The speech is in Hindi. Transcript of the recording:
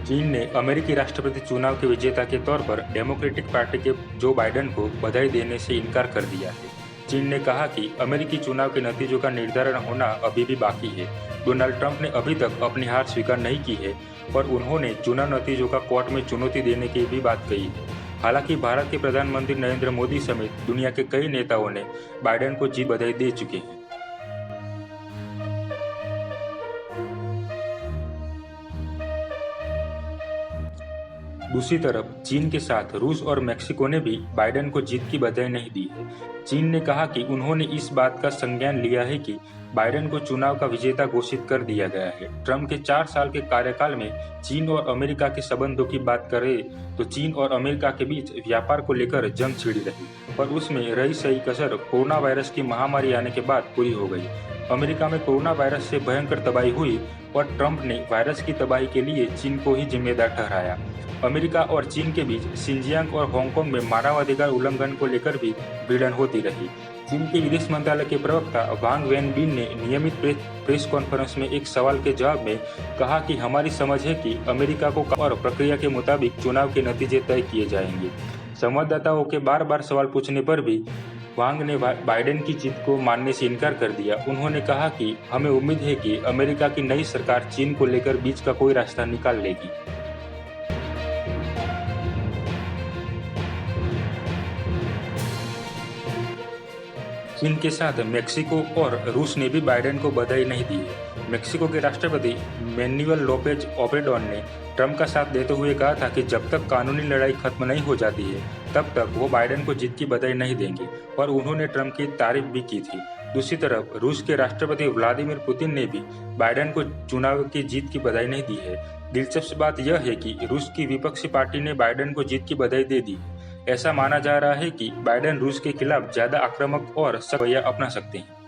चीन ने अमेरिकी राष्ट्रपति चुनाव के विजेता के तौर पर डेमोक्रेटिक पार्टी के जो बाइडेन को बधाई देने से इनकार कर दिया है। चीन ने कहा कि अमेरिकी चुनाव के नतीजों का निर्धारण होना अभी भी बाकी है। डोनाल्ड ट्रंप ने अभी तक अपनी हार स्वीकार नहीं की है, पर उन्होंने चुनाव नतीजों का कोर्ट में चुनौती देने की भी बात कही है। हालांकि भारत के प्रधानमंत्री नरेंद्र मोदी समेत दुनिया के कई नेताओं ने बाइडेन को जीत बधाई दे चुके हैं। दूसरी तरफ चीन के साथ रूस और मेक्सिको ने भी बाइडेन को जीत की बधाई नहीं दी है। चीन ने कहा कि उन्होंने इस बात का संज्ञान लिया है कि बाइडेन को चुनाव का विजेता घोषित कर दिया गया है। ट्रंप के 4 साल के कार्यकाल में चीन और अमेरिका के संबंधों की बात करें तो चीन और अमेरिका के बीच व्यापार को लेकर जंग छिड़ी रही, पर उसमें रही सही कसर कोरोना वायरस की महामारी आने के बाद पूरी हो गई। अमेरिका में कोरोना वायरस से भयंकर तबाही हुई और ट्रंप ने वायरस की तबाही के लिए चीन को ही जिम्मेदार ठहराया। अमेरिका और चीन के बीच शिनजियांग और हांगकांग में मानवाधिकार उल्लंघन को लेकर भी भिड़ंत होती रही। चीन के विदेश मंत्रालय के प्रवक्ता वांग वेनबिन ने नियमित प्रेस कॉन्फ्रेंस में एक सवाल के जवाब में कहा कि हमारी समझ है कि अमेरिका को और प्रक्रिया के मुताबिक चुनाव के नतीजे तय किए जाएंगे। संवाददाताओं के बार बार सवाल पूछने पर भी वांग ने बाइडेन की जीत को मानने से इनकार कर दिया। उन्होंने कहा कि हमें उम्मीद है कि अमेरिका की नई सरकार चीन को लेकर बीच का कोई रास्ता निकाल लेगी। चीन के साथ मेक्सिको और रूस ने भी बाइडेन को बधाई नहीं दी है। मेक्सिको के राष्ट्रपति मैनुअल लोपेज ओब्रेडोर ने ट्रंप का साथ देते हुए कहा था कि जब तक कानूनी लड़ाई खत्म नहीं हो जाती है तब तक वो बाइडेन को जीत की बधाई नहीं देंगे, और उन्होंने ट्रंप की तारीफ भी की थी। दूसरी तरफ रूस के राष्ट्रपति व्लादिमीर पुतिन ने भी बाइडेन को चुनाव की जीत की बधाई नहीं दी है। दिलचस्प बात यह है कि रूस की विपक्षी पार्टी ने बाइडेन को जीत की बधाई दे दी है। ऐसा माना जा रहा है कि बाइडेन रूस के खिलाफ ज्यादा आक्रामक और सख्त रवैया अपना सकते हैं।